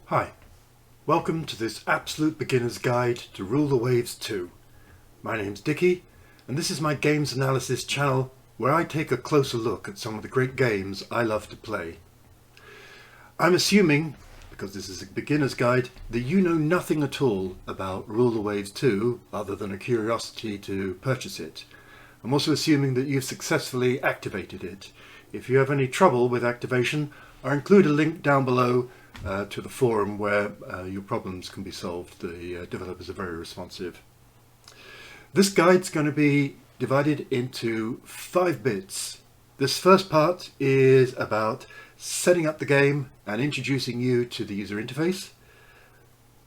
Hi, welcome to this absolute beginner's guide to Rule the Waves 2. My name's Dickie, and this is my games analysis channel where I take a closer look at some of the great games I love to play. I'm assuming, because this is a beginner's guide, that you know nothing at all about Rule the Waves 2 other than a curiosity to purchase it. I'm also assuming that you've successfully activated it. If you have any trouble with activation, I'll include a link down below to the forum where your problems can be solved. The developers are very responsive. This guide's going to be divided into 5 bits. This first part is about setting up the game and introducing you to the user interface.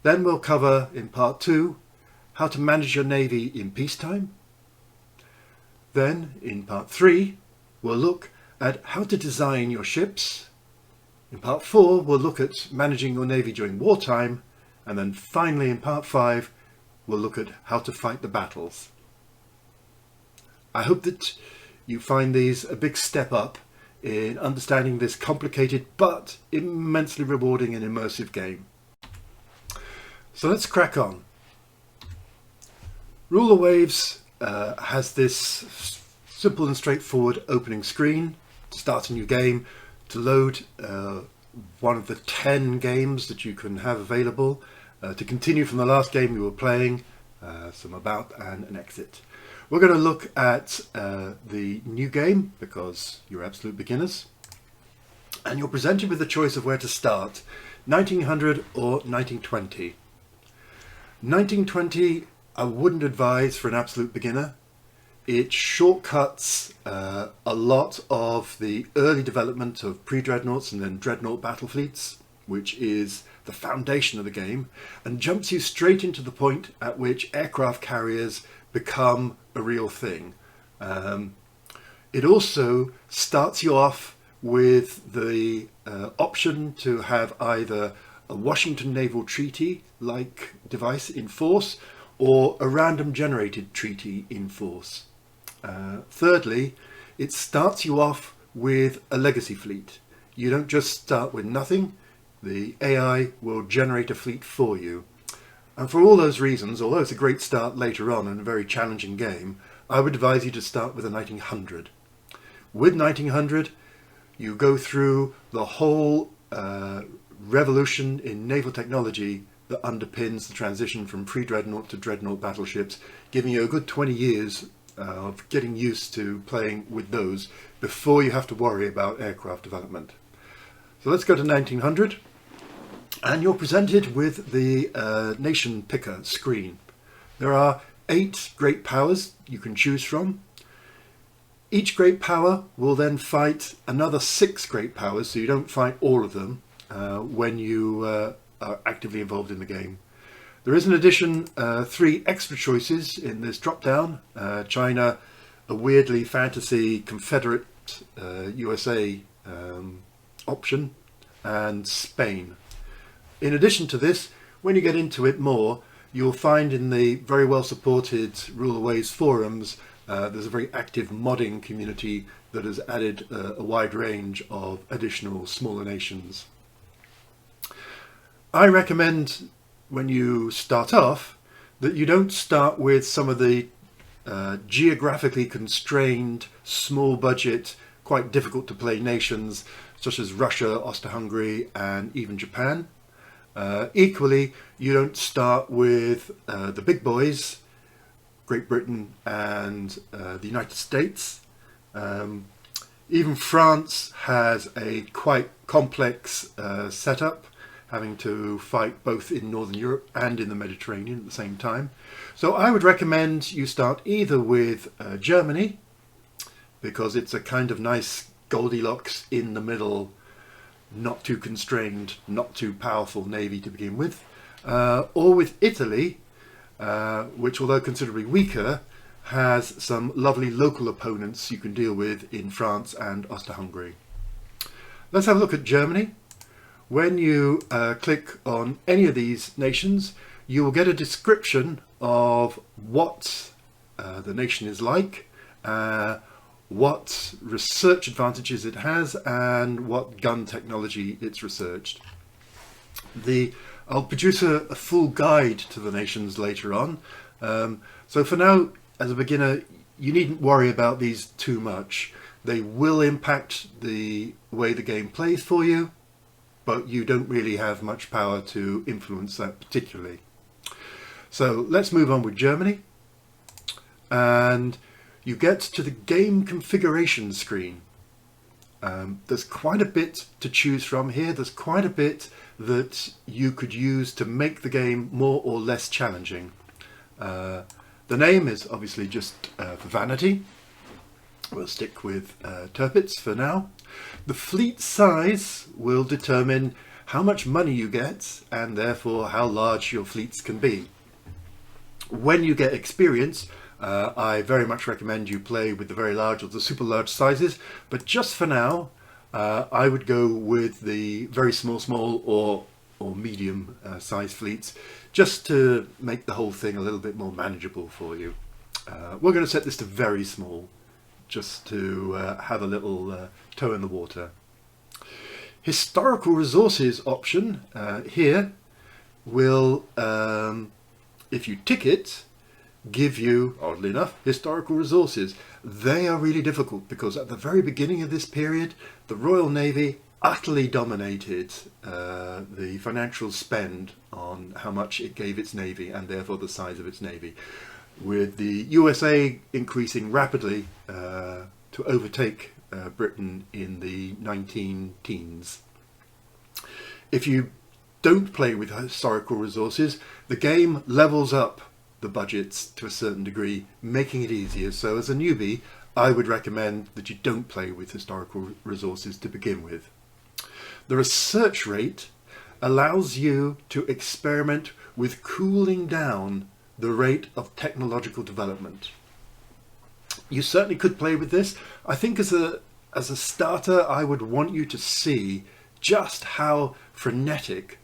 Then we'll cover in part 2 how to manage your navy in peacetime. Then in part 3 we'll look at how to design your ships. In part 4 we'll look at managing your navy during wartime, and then finally in part 5 we'll look at how to fight the battles. I hope that you find these a big step up in understanding this complicated but immensely rewarding and immersive game. So let's crack on. Rule the Waves has this simple and straightforward opening screen to start a new game, to load one of the 10 games that you can have available, to continue from the last game you were playing, some about and an exit. We're going to look at the new game because you're absolute beginners, and you're presented with the choice of where to start, 1900 or 1920. 1920 I wouldn't advise for an absolute beginner. It shortcuts a lot of the early development of pre-dreadnoughts and then dreadnought battle fleets, which is the foundation of the game, and jumps you straight into the point at which aircraft carriers become a real thing. It also starts you off with the option to have either a Washington Naval Treaty-like device in force or a random generated treaty in force. Thirdly, it starts you off with a legacy fleet. You don't just start with nothing. The AI will generate a fleet for you. And for all those reasons, although it's a great start later on and a very challenging game, I would advise you to start with a 1900. With 1900, you go through the whole revolution in naval technology that underpins the transition from pre-dreadnought to dreadnought battleships, giving you a good 20 years of getting used to playing with those before you have to worry about aircraft development. So let's go to 1900, and you're presented with the nation picker screen. There are 8 great powers you can choose from. Each great power will then fight another 6 great powers, so you don't fight all of them when you are actively involved in the game. There is in addition 3 extra choices in this drop down. China, a weirdly fantasy Confederate USA option, and Spain. In addition to this, when you get into it more, you'll find in the very well supported Rule the Waves forums there's a very active modding community that has added a wide range of additional smaller nations. I recommend when you start off that you don't start with some of the geographically constrained, small budget, quite difficult to play nations such as Russia, Austria-Hungary and even Japan. Equally, you don't start with the big boys, Great Britain and the United States. Even France has a quite complex setup, having to fight both in Northern Europe and in the Mediterranean at the same time. So I would recommend you start either with Germany, because it's a kind of nice Goldilocks in the middle, not too constrained, not too powerful navy to begin with, or with Italy, which although considerably weaker, has some lovely local opponents you can deal with in France and Austria-Hungary. Let's have a look at Germany. When you click on any of these nations, you will get a description of what the nation is like, what research advantages it has, and what gun technology it's researched. I'll produce a full guide to the nations later on. So for now, as a beginner, you needn't worry about these too much. They will impact the way the game plays for you, but you don't really have much power to influence that particularly. So let's move on with Germany. And you get to the game configuration screen. There's quite a bit to choose from here. There's quite a bit that you could use to make the game more or less challenging. The name is obviously just for vanity. We'll stick with Tirpitz for now. The fleet size will determine how much money you get and therefore how large your fleets can be. When you get experience, I very much recommend you play with the very large or the super large sizes, but just for now I would go with the very small or medium size fleets, just to make the whole thing a little bit more manageable for you. We're going to set this to very small, just to have a little toe in the water. Historical resources option here will, if you tick it, give you, oddly enough, historical resources. They are really difficult because at the very beginning of this period, the Royal Navy utterly dominated the financial spend on how much it gave its navy and therefore the size of its navy, with the USA increasing rapidly to overtake Britain in the 19-teens. If you don't play with historical resources, the game levels up the budgets to a certain degree, making it easier. So as a newbie, I would recommend that you don't play with historical resources to begin with. The research rate allows you to experiment with cooling down the rate of technological development. You certainly could play with this. I think as a starter, I would want you to see just how frenetic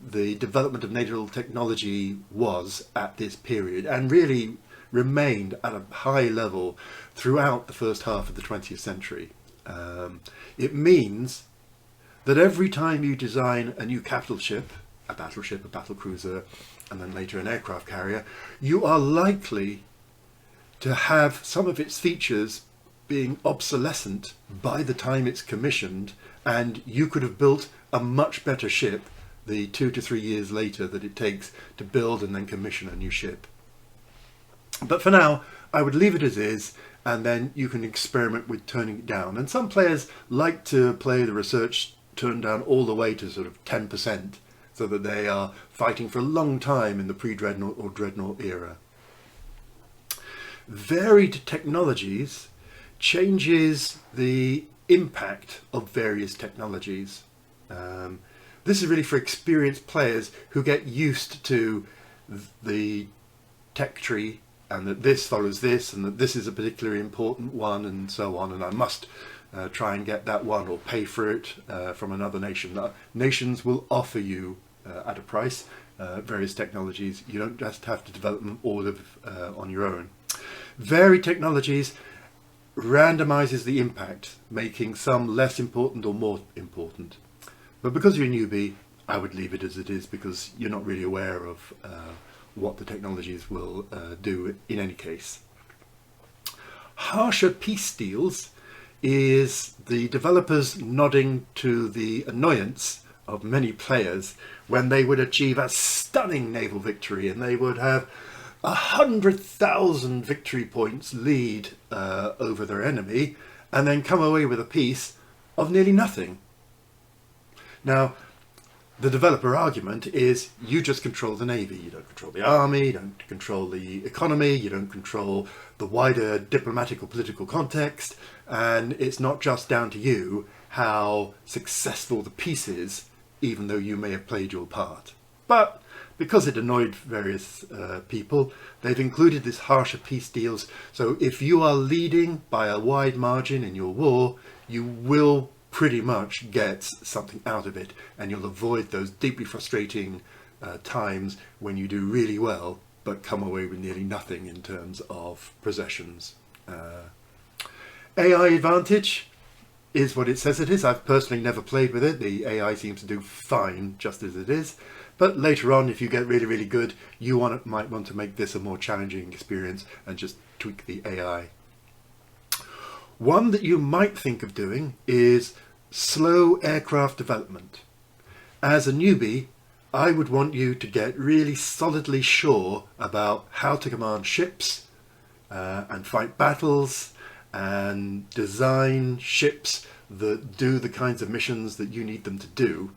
the development of naval technology was at this period, and really remained at a high level throughout the first half of the 20th century. It means that every time you design a new capital ship, a battleship, a battle cruiser, and then later an aircraft carrier, you are likely to have some of its features being obsolescent by the time it's commissioned, and you could have built a much better ship the 2 to 3 years later that it takes to build and then commission a new ship. But for now, I would leave it as is, and then you can experiment with turning it down. And some players like to play the research turned down all the way to sort of 10%, so that they are fighting for a long time in the pre-dreadnought or dreadnought era. Varied technologies changes the impact of various technologies. This is really for experienced players who get used to the tech tree, and that this follows this, and that this is a particularly important one, and so on, and I must try and get that one or pay for it from another nation. Nations will offer you at a price various technologies. You don't just have to develop them all on your own. Varied technologies randomizes the impact, making some less important or more important. But because you're a newbie, I would leave it as it is, because you're not really aware of what the technologies will do in any case. Harsher peace deals is the developers nodding to the annoyance of many players when they would achieve a stunning naval victory and they would have 100,000 victory points lead over their enemy, and then come away with a peace of nearly nothing. Now, the developer argument is you just control the navy, you don't control the army, you don't control the economy, you don't control the wider diplomatic or political context, and it's not just down to you how successful the peace is, even though you may have played your part. But because it annoyed various people, they've included this harsher peace deals, so if you are leading by a wide margin in your war, you will pretty much get something out of it, and you'll avoid those deeply frustrating times when you do really well but come away with nearly nothing in terms of possessions. AI advantage, is what it says it is. I've personally never played with it. The AI seems to do fine just as it is. But later on, if you get really, really good, you might want to make this a more challenging experience and just tweak the AI. One that you might think of doing is slow aircraft development. As a newbie, I would want you to get really solidly sure about how to command ships and fight battles and design ships that do the kinds of missions that you need them to do,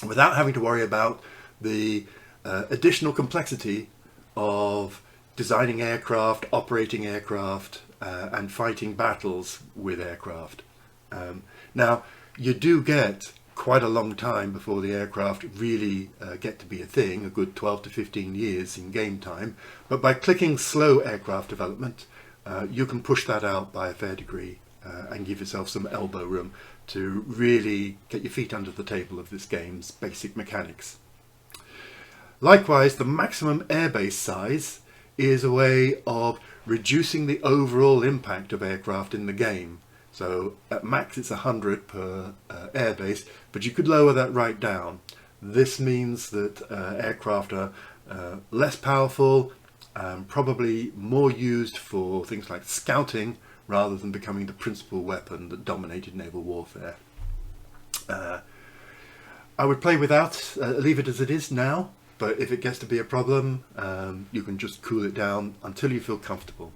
without having to worry about the additional complexity of designing aircraft, operating aircraft, and fighting battles with aircraft. Now, you do get quite a long time before the aircraft really get to be a thing, a good 12 to 15 years in game time, but by clicking slow aircraft development, you can push that out by a fair degree and give yourself some elbow room to really get your feet under the table of this game's basic mechanics. Likewise, the maximum airbase size is a way of reducing the overall impact of aircraft in the game. So at max it's 100 per airbase, but you could lower that right down. This means that aircraft are less powerful, probably more used for things like scouting rather than becoming the principal weapon that dominated naval warfare. I would play without, leave it as it is now, but if it gets to be a problem, you can just cool it down until you feel comfortable.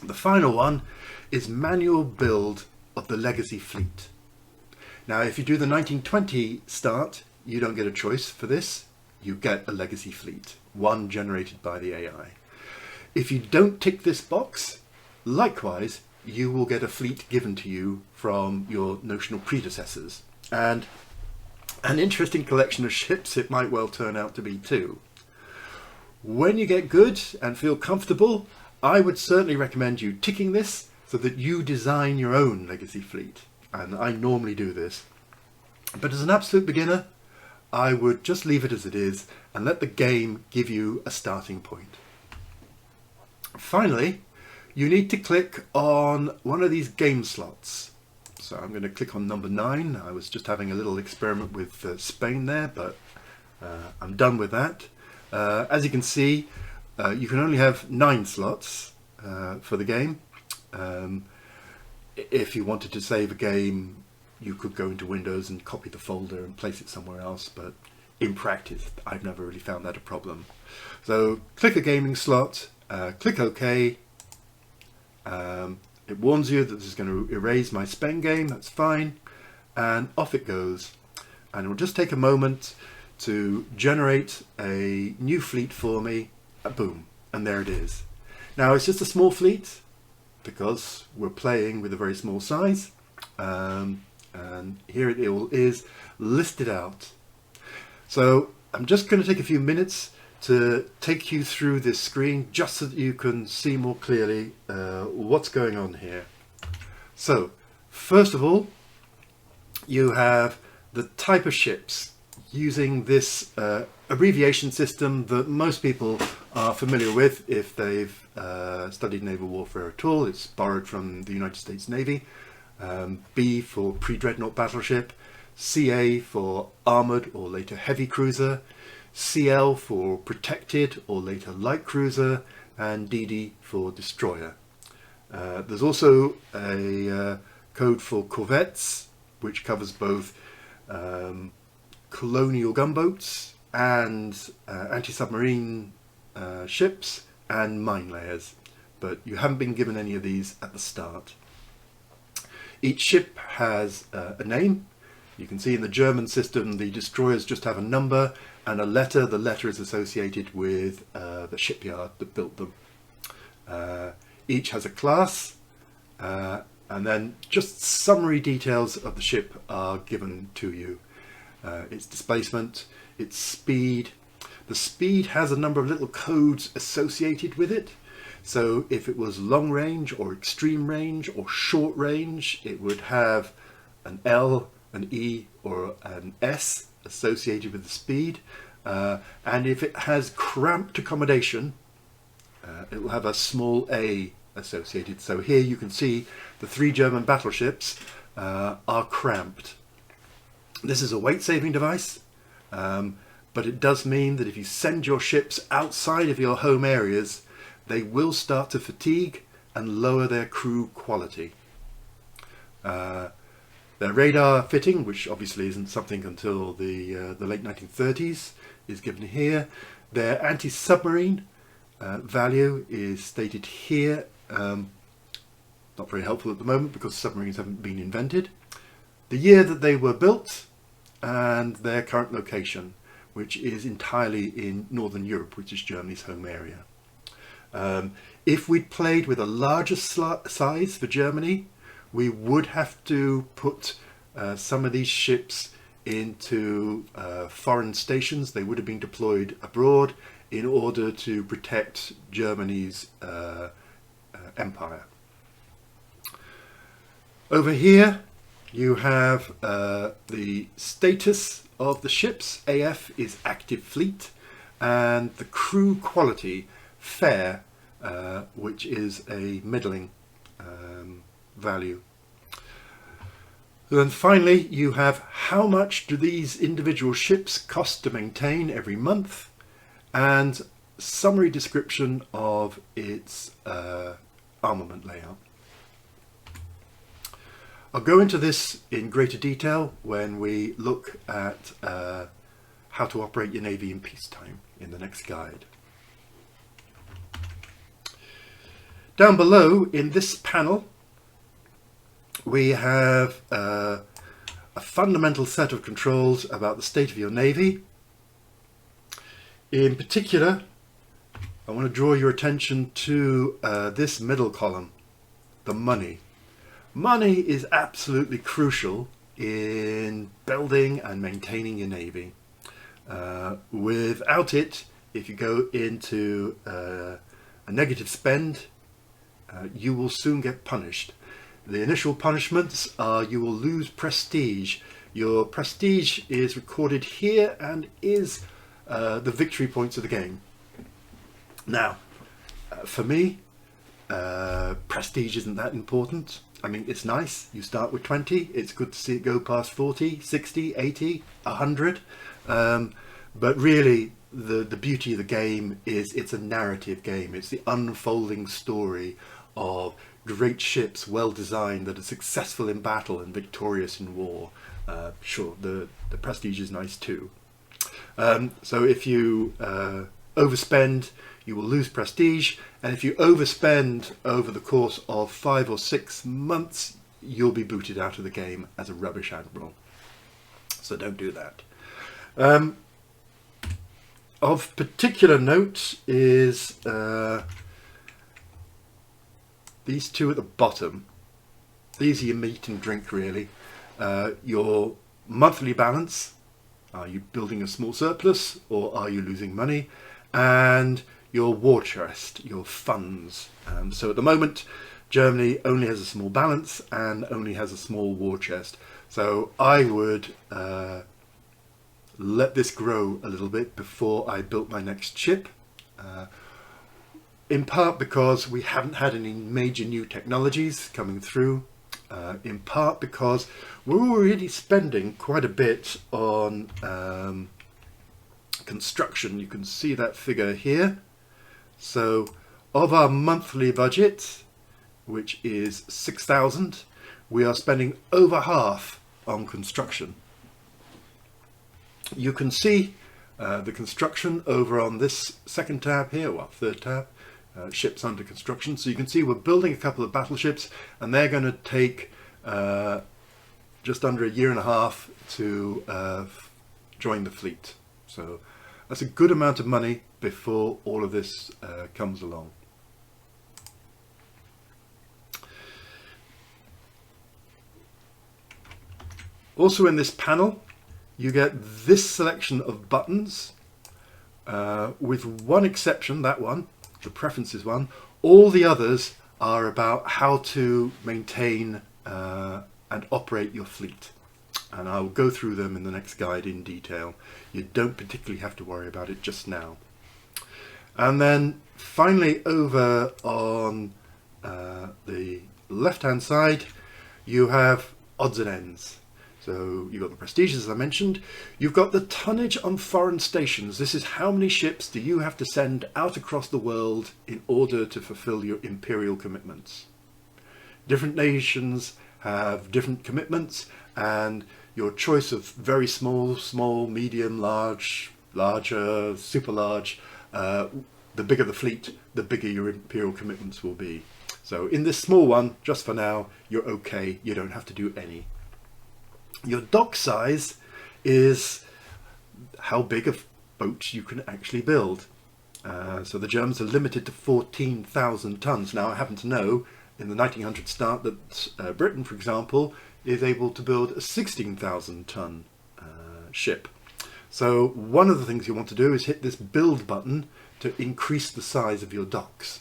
The final one is manual build of the legacy fleet. Now, if you do the 1920 start, you don't get a choice for this. You get a legacy fleet, one generated by the AI. If you don't tick this box, likewise, you will get a fleet given to you from your notional predecessors. And an interesting collection of ships it might well turn out to be too. When you get good and feel comfortable, I would certainly recommend you ticking this so that you design your own legacy fleet. And I normally do this. But as an absolute beginner, I would just leave it as it is and let the game give you a starting point. Finally, you need to click on one of these game slots. So I'm going to click on number 9. I was just having a little experiment with Spain there, but I'm done with that. As you can see, you can only have 9 slots for the game. If you wanted to save a game, you could go into Windows and copy the folder and place it somewhere else, but in practice I've never really found that a problem. So click a gaming slot, click OK. It warns you that this is going to erase my Spain game, that's fine, and off it goes. And it will just take a moment to generate a new fleet for me. Boom, and there it is. Now it's just a small fleet because we're playing with a very small size, and here it all is listed out. So I'm just going to take a few minutes to take you through this screen just so that you can see more clearly what's going on here. So first of all, you have the type of ships using this abbreviation system that most people are familiar with if they've studied naval warfare at all. It's borrowed from the United States Navy. B for pre-dreadnought battleship, CA for armoured or later heavy cruiser, CL for protected or later light cruiser, and DD for destroyer. There's also a code for corvettes, which covers both colonial gunboats and anti-submarine ships and mine layers, but you haven't been given any of these at the start. Each ship has a name. You can see in the German system the destroyers just have a number and a letter. The letter is associated with the shipyard that built them. Each has a class, and then just summary details of the ship are given to you. Its displacement, its speed. The speed has a number of little codes associated with it. So if it was long range or extreme range or short range, it would have an L, an E or an S associated with the speed. And if it has cramped accommodation, it will have a small a associated. So here you can see the 3 German battleships are cramped. This is a weight-saving device, but it does mean that if you send your ships outside of your home areas, they will start to fatigue and lower their crew quality. Their radar fitting, which obviously isn't something until the late 1930s, is given here. Their anti-submarine value is stated here. Not very helpful at the moment because submarines haven't been invented. The year that they were built and their current location, which is entirely in Northern Europe, which is Germany's home area. If we'd played with a larger size for Germany, we would have to put some of these ships into foreign stations. They would have been deployed abroad in order to protect Germany's empire. Over here you have the status of the ships. AF is active fleet, and the crew quality, fair, which is a middling value. Then finally you have how much do these individual ships cost to maintain every month, and summary description of its armament layout. I'll go into this in greater detail when we look at how to operate your navy in peacetime in the next guide. Down below in this panel we have a fundamental set of controls about the state of your navy. In particular, I want to draw your attention to this middle column, the money. Money is absolutely crucial in building and maintaining your navy. Without it, if you go into a negative spend, you will soon get punished. The initial punishments are you will lose prestige. Your prestige is recorded here and is the victory points of the game. Now, for me, prestige isn't that important. I mean, it's nice. You start with 20. It's good to see it go past 40, 60, 80, 100. But really, the beauty of the game is it's a narrative game. It's the unfolding story of great ships, well designed, that are successful in battle and victorious in war. Sure, the prestige is nice too. So if you overspend, you will lose prestige, and if you overspend over the course of 5 or 6 months, you'll be booted out of the game as a rubbish admiral. So don't do that. Of particular note is these two at the bottom. These are your meat and drink, really. Your monthly balance. Are you building a small surplus or are you losing money? And your war chest, your funds. So at the moment, Germany only has a small balance and only has a small war chest. So I would let this grow a little bit before I built my next ship. In part because we haven't had any major new technologies coming through. In part because we're already spending quite a bit on construction. You can see that figure here. So of our monthly budget, which is 6,000, we are spending over half on construction. You can see the construction over on this second tab here, well, third tab, ships under construction. So you can see we're building a couple of battleships, and they're going to take just under 1.5 years to join the fleet. So that's a good amount of money before all of this comes along. Also in this panel, you get this selection of buttons, with one exception, that one, the preferences one. All the others are about how to maintain and operate your fleet. And I'll go through them in the next guide in detail. You don't particularly have to worry about it just now. And then finally over on the left-hand side, you have odds and ends. So you've got the prestiges, as I mentioned. You've got the tonnage on foreign stations. This is how many ships do you have to send out across the world in order to fulfill your imperial commitments. Different nations have different commitments, and your choice of very small, small, medium, large, larger, super large, the bigger the fleet, the bigger your imperial commitments will be. So in this small one, just for now, you're okay. You don't have to do any. Your dock size is how big a boat you can actually build. So the Germans are limited to 14,000 tons. Now I happen to know in the 1900s start that Britain, for example, is able to build a 16,000 ton ship. So one of the things you want to do is hit this build button to increase the size of your docks.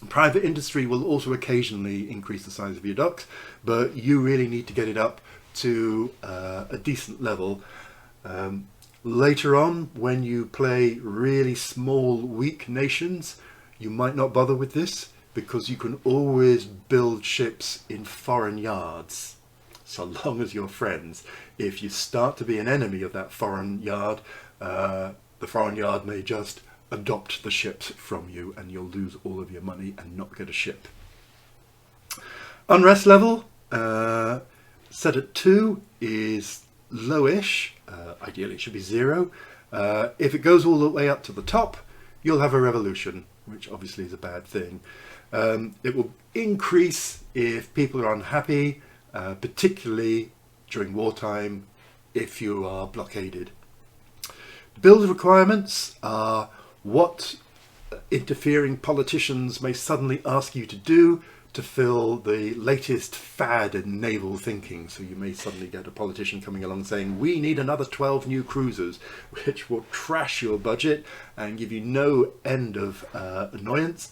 Private industry will also occasionally increase the size of your docks, but you really need to get it up to a decent level. Later on, when you play really small, weak nations, you might not bother with this because you can always build ships in foreign yards, so long as you're friends. If you start to be an enemy of that foreign yard, the foreign yard may just adopt the ships from you and you'll lose all of your money and not get a ship. Unrest level, set at 2 is lowish. Ideally it should be 0. If it goes all the way up to the top, you'll have a revolution, which obviously is a bad thing. It will increase if people are unhappy, particularly during wartime if you are blockaded. Build requirements are what interfering politicians may suddenly ask you to do to fill the latest fad in naval thinking. So you may suddenly get a politician coming along saying, we need another 12 new cruisers, which will trash your budget and give you no end of annoyance,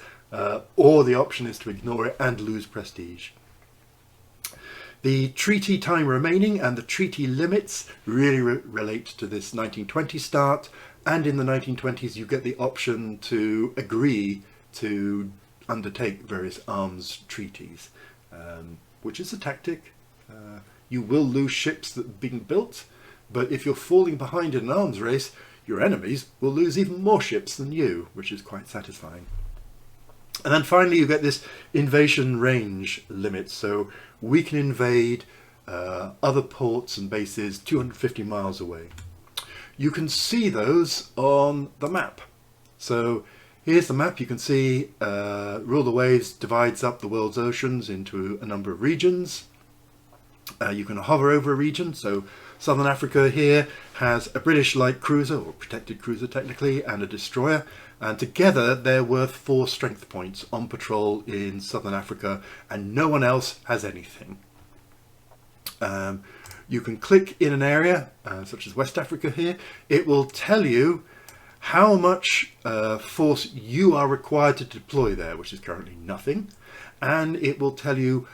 or the option is to ignore it and lose prestige. The treaty time remaining and the treaty limits really relate to this 1920 start, and in the 1920s you get the option to agree to undertake various arms treaties, which is a tactic. You will lose ships that are being built, but if you're falling behind in an arms race, your enemies will lose even more ships than you, which is quite satisfying. And then finally you get this invasion range limit, so we can invade other ports and bases 250 miles away. You can see those on the map. So here's the map. You can see Rule the Waves divides up the world's oceans into a number of regions. You can hover over a region. So Southern Africa here has a British light cruiser, or protected cruiser technically, and a destroyer. And together they're worth 4 strength points on patrol in Southern Africa, and no one else has anything. You can click in an area, such as West Africa here. It will tell you how much force you are required to deploy there, which is currently nothing. And it will tell you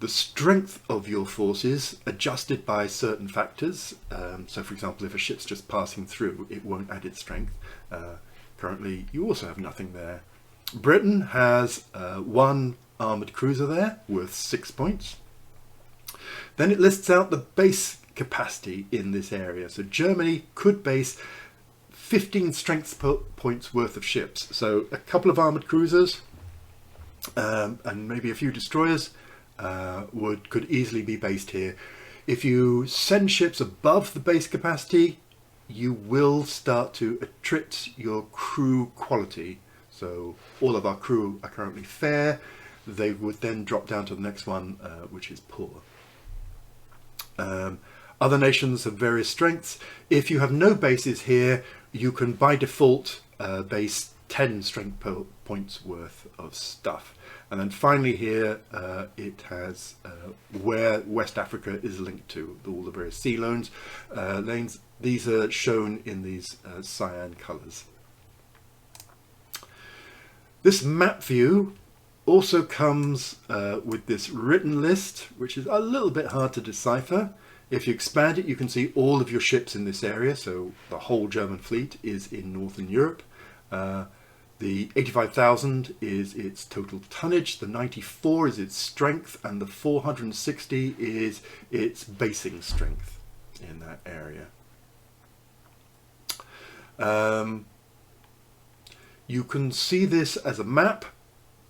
the strength of your forces adjusted by certain factors. So for example, if a ship's just passing through, it won't add its strength. Currently you also have nothing there. Britain has 1 armoured cruiser there worth 6 points. Then it lists out the base capacity in this area. So Germany could base 15 strength points worth of ships. So a couple of armoured cruisers and maybe a few destroyers could easily be based here. If you send ships above the base capacity, you will start to attrit your crew quality. So all of our crew are currently fair. They would then drop down to the next one, which is poor. Other nations have various strengths. If you have no bases here, you can by default base 10 strength points worth of stuff. And then finally here it has where West Africa is linked to, all the various sea lanes. These are shown in these cyan colours. This map view also comes with this written list, which is a little bit hard to decipher. If you expand it, you can see all of your ships in this area. So the whole German fleet is in Northern Europe. The 85,000 is its total tonnage, the 94 is its strength, and the 460 is its basing strength in that area. You can see this as a map.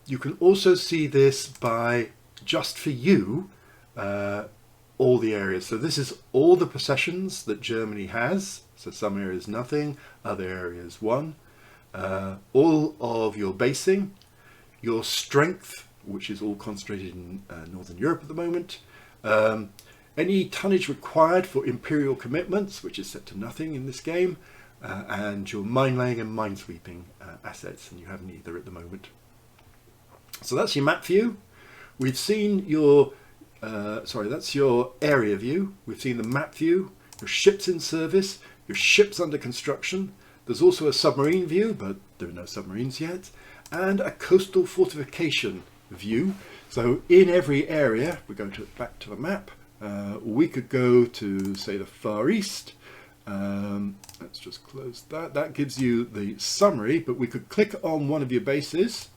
You can also see this by, just for you, all the areas. So this is all the possessions that Germany has. So some areas nothing, other areas one. All of your basing, your strength, which is all concentrated in Northern Europe at the moment, any tonnage required for imperial commitments, which is set to nothing in this game, and your mine laying and mine sweeping assets, and you have neither at the moment. So that's your map view. We've seen your that's your area view. We've seen the map view, your ships in service, your ships under construction. There's also a submarine view, but there are no submarines yet, and a coastal fortification view. So in every area, we're going back to the map, we could go to, say, the Far East. Let's just close that. That gives you the summary, but we could click on one of your bases.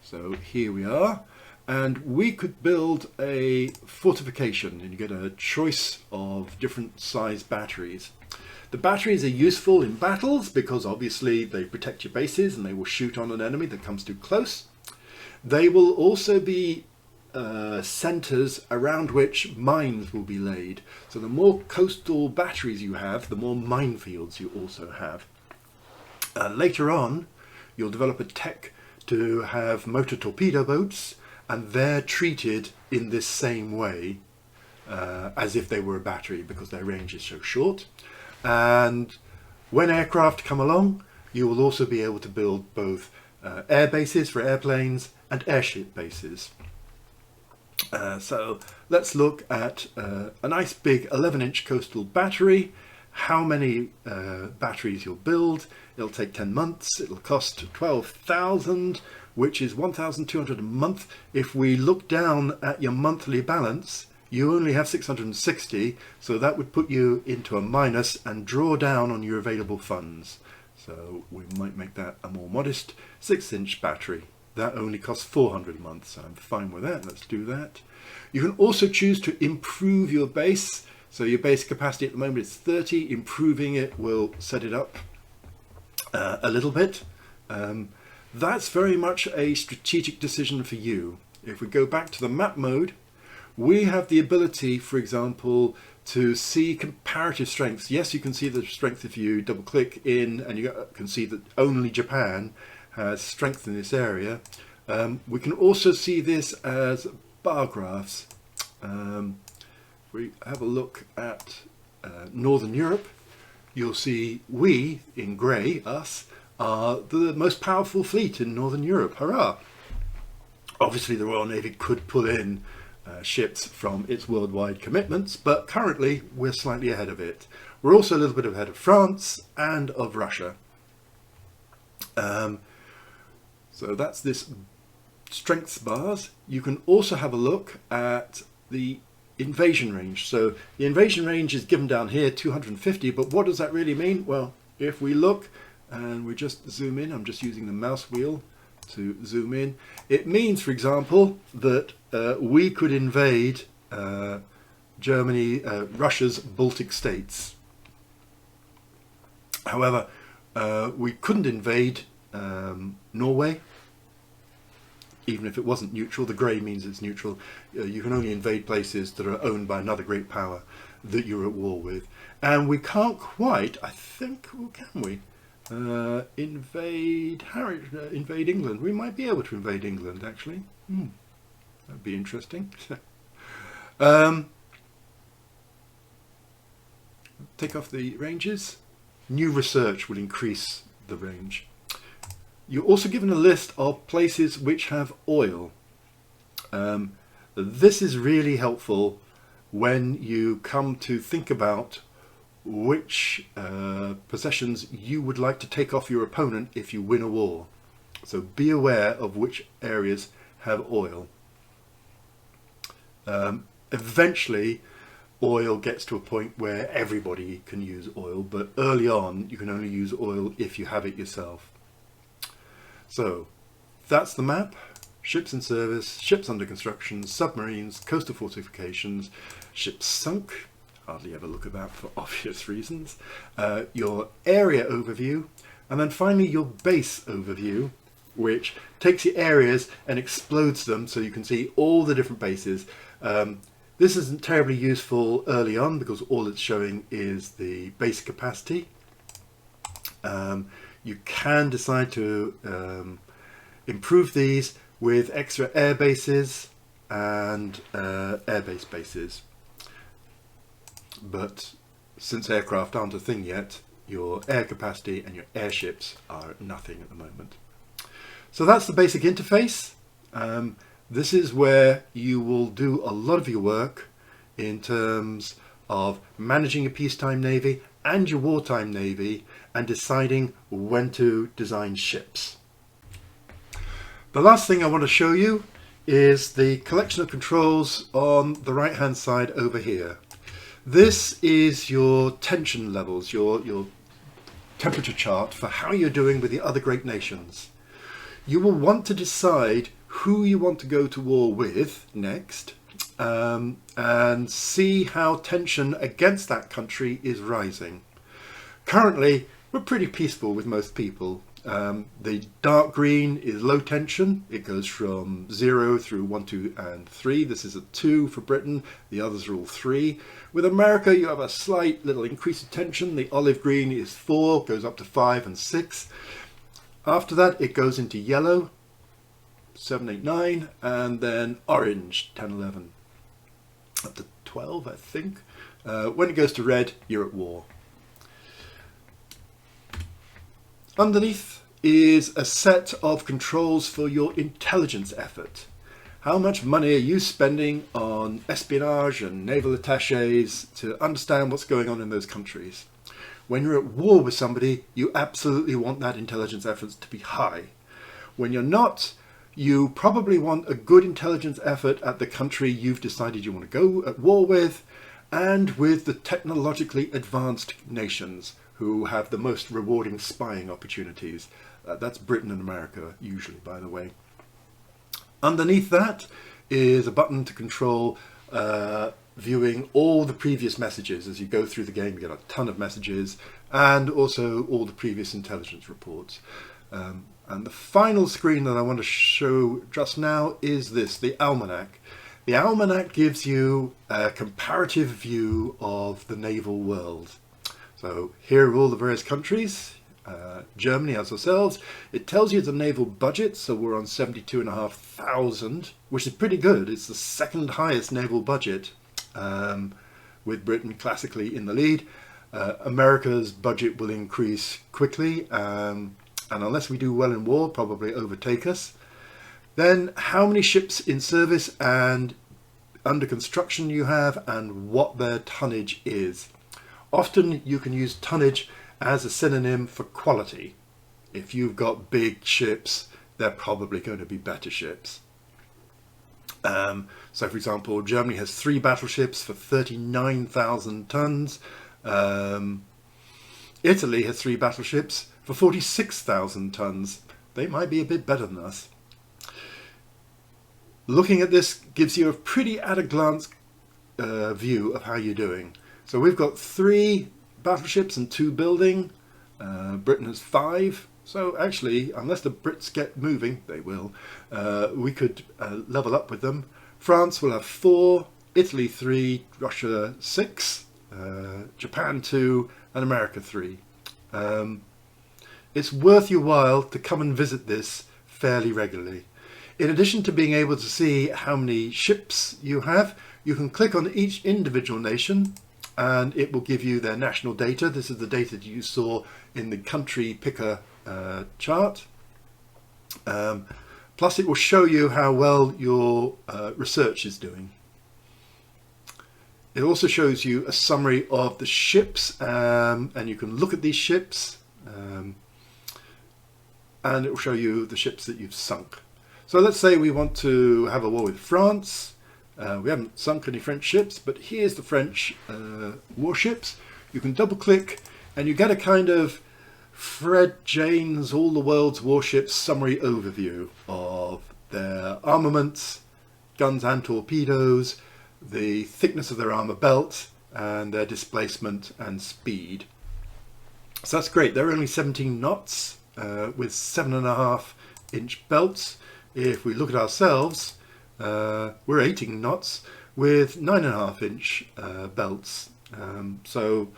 So here we are, and we could build a fortification, and you get a choice of different size batteries. The batteries are useful in battles because obviously they protect your bases and they will shoot on an enemy that comes too close. They will also be centers around which mines will be laid. So the more coastal batteries you have, the more minefields you also have. Later on, you'll develop a tech to have motor torpedo boats, and they're treated in this same way as if they were a battery because their range is so short. And when aircraft come along, you will also be able to build both air bases for airplanes and airship bases. So let's look at a nice big 11-inch coastal battery. How many batteries you'll build. It'll take 10 months. It'll cost 12,000, which is 1,200 a month. If we look down at your monthly balance, you only have 660, so that would put you into a minus and draw down on your available funds. So we might make that a more modest 6-inch battery. That only costs 400 a month, so I'm fine with that. Let's do that. You can also choose to improve your base. So your base capacity at the moment is 30. Improving it will set it up a little bit. That's very much a strategic decision for you. If we go back to the map mode, we have the ability, for example, to see comparative strengths. Yes, you can see the strength if you double click in, and you can see that only Japan has strength in this area. We can also see this as bar graphs. We have a look at Northern Europe. You'll see we, in grey, us, are the most powerful fleet in Northern Europe. Hurrah! Obviously the Royal Navy could pull in ships from its worldwide commitments, but currently we're slightly ahead of it. We're also a little bit ahead of France and of Russia. So that's this strengths bars. You can also have a look at the invasion range. So the invasion range is given down here, 250, but what does that really mean? Well, if we look and we just zoom in, I'm just using the mouse wheel to zoom in, it means, for example, that we could invade Germany, Russia's Baltic states. However, we couldn't invade Norway, even if it wasn't neutral. The grey means it's neutral. You can only invade places that are owned by another great power that you're at war with. And we can't quite, I think, well, can we? Invade England. We might be able to invade England, actually. That'd be interesting. Take off the ranges. New research will increase the range. You're also given a list of places which have oil. This is really helpful when you come to think about which possessions you would like to take off your opponent if you win a war. So be aware of which areas have oil. Eventually oil gets to a point where everybody can use oil, but early on you can only use oil if you have it yourself. So that's the map. Ships in service, ships under construction, submarines, coastal fortifications, ships sunk. Hardly ever look at that for obvious reasons. Your area overview, and then finally your base overview, which takes your areas and explodes them so you can see all the different bases. This isn't terribly useful early on because all it's showing is the base capacity. You can decide to improve these with extra air bases and airbase bases. But since aircraft aren't a thing yet, your air capacity and your airships are nothing at the moment. So that's the basic interface. This is where you will do a lot of your work in terms of managing your peacetime navy and your wartime navy and deciding when to design ships. The last thing I want to show you is the collection of controls on the right hand side over here. This is your tension levels, your temperature chart for how you're doing with the other great nations. You will want to decide who you want to go to war with next, and see how tension against that country is rising. Currently, we're pretty peaceful with most people. The dark green is low tension. It goes from 0 through 1, 2 and 3. This is a 2 for Britain. The others are all 3. With America, you have a slight little increase of tension. The olive green is 4, goes up to 5 and 6. After that, it goes into yellow, 7, 8, 9, and then orange, 10, 11, up to 12, I think. When it goes to red, you're at war. Underneath is a set of controls for your intelligence effort. How much money are you spending on espionage and naval attaches to understand what's going on in those countries? When you're at war with somebody, you absolutely want that intelligence effort to be high. When you're not, you probably want a good intelligence effort at the country you've decided you want to go at war with, and with the technologically advanced nations who have the most rewarding spying opportunities. That's Britain and America, usually, by the way. Underneath that is a button to control viewing all the previous messages. As you go through the game, you get a ton of messages, and also all the previous intelligence reports. And the final screen that I want to show just now is this, the Almanac. The Almanac gives you a comparative view of the naval world. So here are all the various countries. Germany as ourselves. It tells you the naval budget, so we're on 72,500, which is pretty good. It's the second highest naval budget, with Britain classically in the lead. America's budget will increase quickly, and unless we do well in war, probably overtake us. Then how many ships in service and under construction you have, and what their tonnage is. Often you can use tonnage as a synonym for quality. If you've got big ships, they're probably going to be better ships. So for example, Germany has 3 battleships for 39,000 tons. Italy has 3 battleships for 46,000 tons. They might be a bit better than us. Looking at this gives you a pretty at a glance view of how you're doing. So we've got 3 battleships and 2 building. Britain has 5. So actually, unless the Brits get moving, they will, we could level up with them. France will have 4, Italy 3, Russia 6, Japan 2, and America 3. It's worth your while to come and visit this fairly regularly. In addition to being able to see how many ships you have, you can click on each individual nation and it will give you their national data. This is the data that you saw in the country picker chart. Plus it will show you how well your research is doing. It also shows you a summary of the ships, and you can look at these ships, and it will show you the ships that you've sunk. So let's say we want to have a war with France. We haven't sunk any French ships, but here's the French warships. You can double click and you get a kind of Fred Jane's All the World's Warships summary overview of their armaments, guns and torpedoes, the thickness of their armour belt, and their displacement and speed. So that's great. They're only 17 knots with 7.5-inch belts. If we look at ourselves, we're 18 knots with 9.5-inch belts. So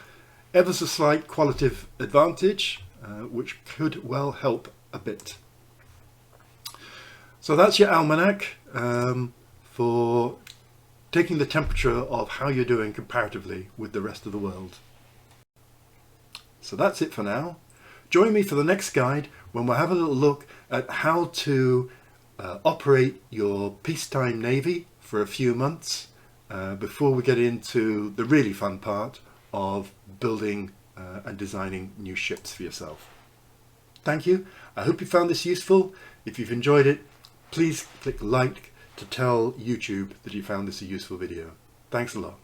ever so slight qualitative advantage, which could well help a bit. So that's your almanac for taking the temperature of how you're doing comparatively with the rest of the world. So that's it for now. Join me for the next guide when we'll have a little look at how to operate your peacetime navy for a few months before we get into the really fun part of building and designing new ships for yourself. Thank you. I hope you found this useful. If you've enjoyed it, please click like to tell YouTube that you found this a useful video. Thanks a lot.